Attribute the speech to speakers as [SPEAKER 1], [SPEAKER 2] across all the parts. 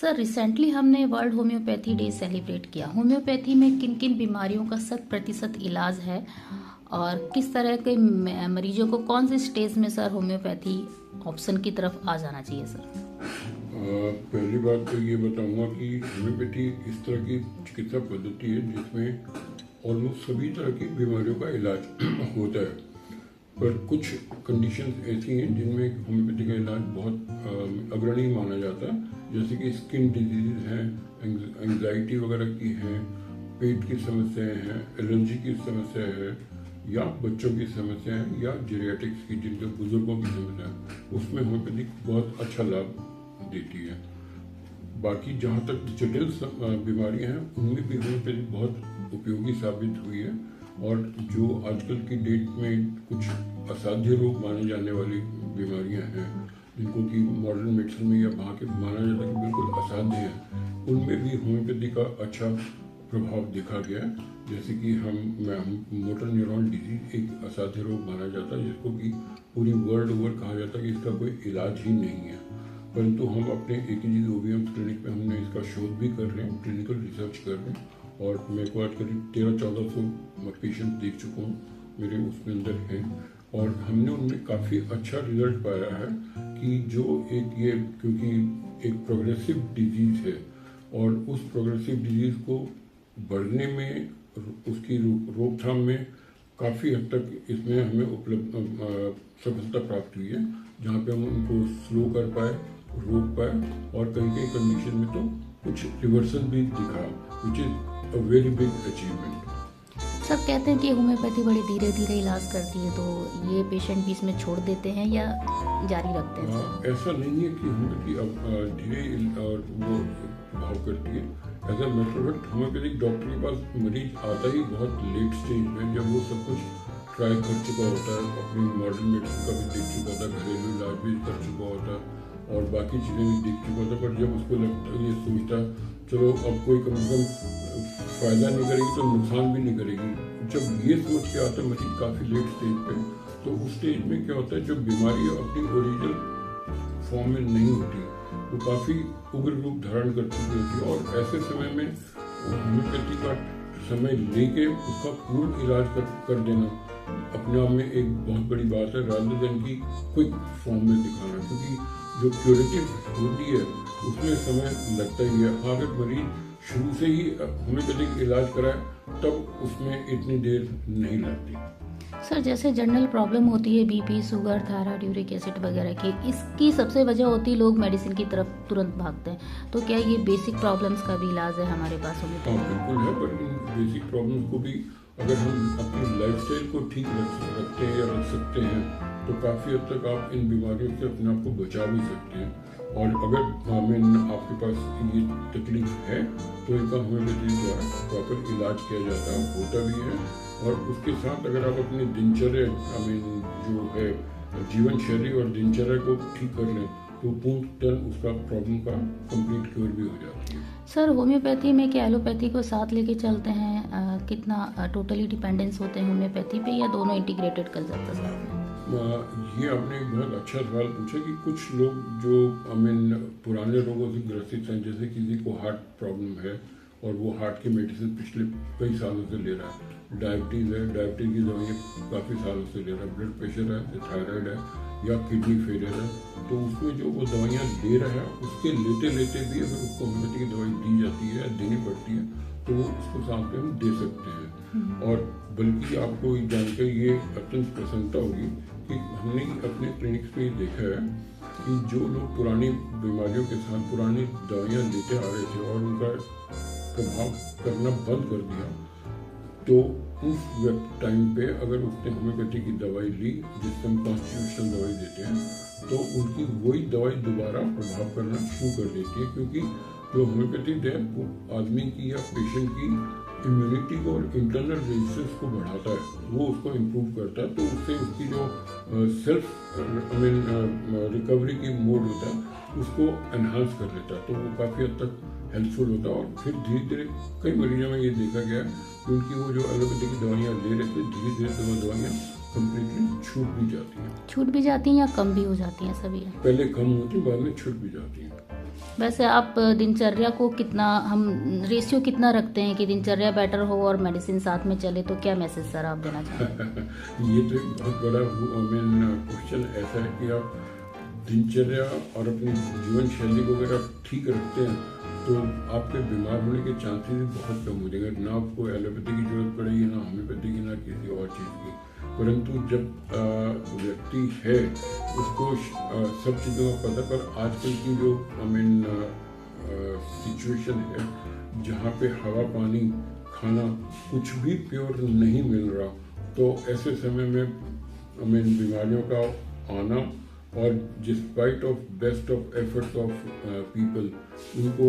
[SPEAKER 1] Sir recently हमने world homeopathy day celebrate किया। Homeopathy में किन किन बीमारियों का 100% इलाज है और किस तरह के मरीजों को कौन सी स्टेज में सर होम्योपैथी ऑप्शन की तरफ आ जाना चाहिए सर?
[SPEAKER 2] पहली बात तो ये बताऊंगा कि होम्योपैथी इस तरह की चिकित्सा पद्धति है जिसमें ऑलमोस्ट सभी तरह की बीमारियों का इलाज होता है, पर कुछ कंडीशंस ऐसी हैं जिनमें होम्योपैथी का इलाज बहुत अग्रणी माना जाता है, जैसे कि स्किन डिजीज हैं, एंग्जाइटी वगैरह की हैं, पेट की समस्याएं हैं, एलर्जी की समस्या है, या बच्चों की समस्या है, या जेरियाटिक्स की जिनके बुजुर्गों की समस्या है, उसमें होम्योपैथी बहुत अच्छा लाभ देती है। बाकी जहाँ तक जटिल बीमारियाँ हैं उनमें भी होम्योपैथी बहुत उपयोगी साबित हुई है, और जो आजकल की डेट में कुछ असाध्य रोग माने जाने वाली बीमारियां हैं जिनको कि मॉडर्न मेडिसिन में या वहाँ के माना जाता है कि बिल्कुल असाध्य हैं, उनमें भी होम्योपैथी का अच्छा प्रभाव देखा गया है। जैसे कि हम मोटर न्यूरॉन डिजीज एक असाध्य रोग माना जाता है जिसको कि पूरी वर्ल्ड ओवर कहा जाता है कि इसका कोई इलाज ही नहीं है, परंतु हम अपने AKG OVM क्लिनिक में हमने इसका शोध भी कर रहे हैं, क्लिनिकल रिसर्च कर रहे हैं, और मेरे को आज करीब 1300-1400 पेशेंट देख चुका हूँ, मेरे उसमें अंदर हैं, और हमने उनमें काफ़ी अच्छा रिजल्ट पाया है कि जो एक ये क्योंकि एक प्रोग्रेसिव डिजीज़ है और उस प्रोग्रेसिव डिजीज़ को बढ़ने में उसकी रोकथाम में काफ़ी हद तक इसमें हमें सफलता प्राप्त हुई है, जहाँ पे हम उनको स्लो कर पाए, रोक पाए, और कई कई कंडीशन में तो कुछ रिवर्सल भी दिखा, which is a very big achievement.
[SPEAKER 1] Sir कहते हैं कि होम्योपैथी बड़ी धीरे धीरे इलाज करती है, तो ये पेशेंट भी इसमें छोड़ देते हैं या जारी रखते हैं सर?
[SPEAKER 2] ऐसा नहीं है कि होम्योपैथी अब धीरे और वो प्रभाव करती है। As a matter of homeopathic doctor के पास मरीज आता ही बहुत लेट स्टेज में, जब वो सब कुछ ट्राई कर चुका होता है, अपनी मॉडर्न मेडिसिन का भी देख चुका होता है, घरेलू इलाज भी कर चुका होता है और बाकी चीज़ें भी देख चुका होता है, पर जब उसको लगता है, ये सोचता चलो अब कोई कम से कम फ़ायदा नहीं करेगी तो नुकसान भी नहीं करेगी, जब ये सोच के आता है मरीज काफ़ी लेट स्टेज पे, तो उस स्टेज में क्या होता है, जब बीमारी अपनी ओरिजिनल फॉर्म में नहीं होती वो काफ़ी उग्र रूप धारण कर चुकी होती है, और ऐसे समय में होम्योपैथी का समय लेके उसका पूर्ण इलाज कर देना अपने आप में एक बहुत बड़ी बात है, रादर देन की क्विक फॉर्म में दिखाना, क्योंकि जो क्यूरेटिव होती है उसमें समय लगता ही है। अगर मरीज शुरू से ही होम्योपैथिक इलाज कराए तब उसमें इतनी देर नहीं लगती।
[SPEAKER 1] सर जैसे जनरल प्रॉब्लम होती है BP, sugar, thyroid, uric acid वगैरह की, इसकी सबसे वजह होती है लोग मेडिसिन की तरफ तुरंत भागते हैं, तो क्या ये बेसिक प्रॉब्लम्स का भी इलाज है हमारे पास?
[SPEAKER 2] हाँ बिल्कुल है, पर इन बेसिक प्रॉब्लम्स को भी अगर हम अपनी लाइफस्टाइल को ठीक रखते हैं या रख सकते हैं तो काफ़ी हद तक आप इन बीमारियों से अपने आप को बचा भी सकते हैं। और अगर आपके पास ये तकलीफ है तो इनका होम्योपैथी द्वारा प्रॉपर इलाज किया जाता है, होता भी है, और उसके साथ अगर आप अपनी दिनचर्या जो है जीवन शैली और दिनचर्या को ठीक कर लें तो पूर्णतः उसका प्रॉब्लम का कंप्लीट क्योर भी हो जाती है।
[SPEAKER 1] सर होम्योपैथी में क्या एलोपैथी को साथ लेके चलते हैं? कितना टोटली डिपेंडेंस होते हैं होम्योपैथी पे, या दोनों इंटीग्रेटेड कर जाता है साथ में?
[SPEAKER 2] ये आपने एक बहुत अच्छा सवाल पूछा कि कुछ लोग जो पुराने रोगों से ग्रसित हैं, जैसे किसी को हार्ट प्रॉब्लम है और वो हार्ट की मेडिसिन पिछले कई सालों से ले रहा है, डायबिटीज़ है, डायबिटीज़ की दवाइयाँ काफ़ी सालों से ले रहा है, ब्लड प्रेशर है, थायराइड है, या किडनी फेलियर है, तो उसमें जो वो दवाइयाँ ले रहा है उसके लेते लेते भी अगर उसको होम्योपैथी की दवाई दी जाती है, देनी पड़ती है, तो वो उसको साथ में हम दे सकते हैं। और बल्कि आपको जानकर ये अत्यंत प्रसन्नता होगी कि हमने अपने क्लिनिक्स में देखा है कि जो लोग पुरानी बीमारियों के साथ पुरानी दवाइयाँ लेते आ रहे थे और उनका प्रभाव करना बंद कर दिया, तो उस टाइम पे अगर उसने होम्योपैथी की दवाई ली, जिससे हम कॉन्स्टिट्यूशनल दवाई देते हैं, तो उनकी वही दवाई दोबारा प्रभाव करना शुरू कर देती है, क्योंकि जो होम्योपैथी है वो आदमी की या पेशेंट की इम्यूनिटी को और इंटरनल रेजिस्टेंस को बढ़ाता है, वो उसको इम्प्रूव करता है, तो उससे उसकी जो सेल्फ रिकवरी की मोड होता है उसको एनहांस कर देता है, तो वो काफ़ी हद तक हेल्पफुल होता है। और फिर धीरे धीरे कई मरीजों में ये देखा गया कि उनकी वो जो एलोपैथी की दवाइयाँ ले रहे थे, धीरे धीरे वो दवाइयाँ कम्प्लीटली छूट भी जाती हैं।
[SPEAKER 1] छूट भी जाती हैं या कम भी हो जाती हैं? सभी
[SPEAKER 2] पहले कम होती, बाद में छूट भी जाती हैं।
[SPEAKER 1] वैसे आप दिनचर्या को कितना हम रेशियो कितना रखते हैं कि दिनचर्या बेटर हो और मेडिसिन साथ में चले, तो क्या मैसेज सर आप देना चाहते हैं?
[SPEAKER 2] ये तो एक बहुत बड़ा क्वेश्चन ऐसा है कि आप दिनचर्या और अपनी जीवन शैली को अगर आप ठीक रखते हैं तो आपके बीमार होने के चांसेस भी बहुत कम हो जाएंगे। ना आपको एलोपैथी की जरूरत पड़ेगी, ना होम्योपैथी की, ना किसी और चीज़ की। परंतु जब व्यक्ति है उसको सब चीज़ों का पता, पर आजकल की जो सिचुएशन है जहाँ पे हवा, पानी, खाना कुछ भी प्योर नहीं मिल रहा, तो ऐसे समय में बीमारियों का आना और despite of best of efforts of people उनको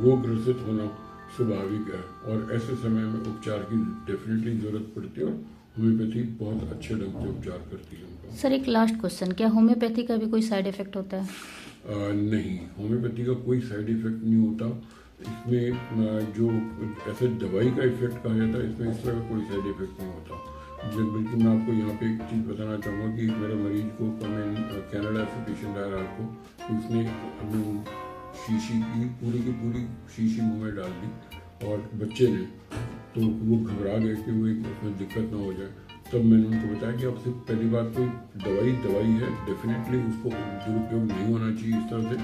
[SPEAKER 2] रोग ग्रसित होना स्वाभाविक है। और ऐसे समय में उपचार की डेफिनेटली ज़रूरत पड़ती है और होम्योपैथी बहुत अच्छे ढंग से उपचार करती है उनका।
[SPEAKER 1] सर एक लास्ट क्वेश्चन, क्या होम्योपैथी का भी कोई साइड इफेक्ट होता है?
[SPEAKER 2] नहीं, होम्योपैथी का कोई साइड इफेक्ट नहीं होता। इसमें जो ऐसे दवाई का इफेक्ट कहा जाता है, इसमें इस तरह का कोई साइड इफेक्ट नहीं होता। बल्कि मैं आपको यहाँ पे एक चीज़ बताना चाहूँगा कि मेरे मरीज को कनाडा से पेशेंट आया रात को, उसने शीशी की पूरी शीशी मुंह में डाल दी और बच्चे ने, तो वो घबरा गए कि वो उसमें दिक्कत ना हो जाए। तब मैंने उनको बताया कि अब सिर्फ पहली बात तो दवाई है, डेफिनेटली उसको दुरुपयोग नहीं होना चाहिए इस तरह से,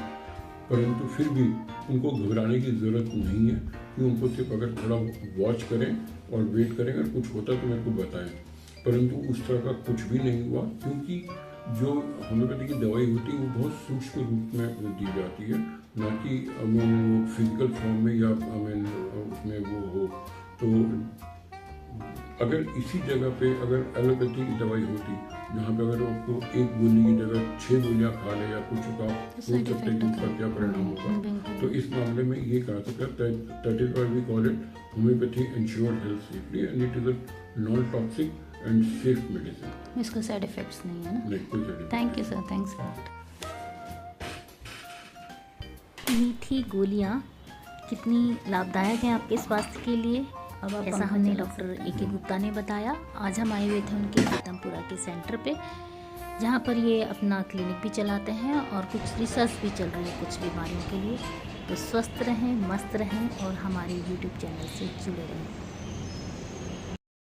[SPEAKER 2] परंतु फिर भी उनको घबराने की ज़रूरत नहीं है कि उनको सिर्फ अगर थोड़ा वॉच करें और वेट करें, अगर कुछ होता तो मेरे को बताएं। परंतु उस तरह का कुछ भी नहीं हुआ, क्योंकि जो होम्योपैथी की दवाई होती है वो बहुत सूक्ष्म रूप में दी जाती है, ना कि फिजिकल फॉर्म में या उसमें वो हो। तो अगर इसी जगह पे अगर एलोपैथी की दवाई होती जहाँ पे अगर आपको एक गोली की जगह 6 गोलियाँ खा ले या कुछ का सोच सकते हैं कि उसका क्या परिणाम होगा। तो इस मामले में ये कहा सकता है that is why we call it homeopathy ensured health safely and it is a non toxic and safe medicine.
[SPEAKER 1] इसका साइड इफेक्ट्स नहीं है ना?
[SPEAKER 2] नहीं, कोई side effect.
[SPEAKER 1] Thank you sir, thanks.
[SPEAKER 3] मीठी गोलियाँ कितनी लाभदायक हैं आपके स्वास्थ्य के लिए, अब ऐसा हमें डॉक्टर ए.के. गुप्ता ने बताया। आज हम आए हुए थे उनके गौतमपुरा के सेंटर पे, जहाँ पर ये अपना क्लिनिक भी चलाते हैं और कुछ रिसर्च भी चल रही है कुछ बीमारियों के लिए। तो स्वस्थ रहें, मस्त रहें और हमारे यूट्यूब चैनल से जुड़े रहें।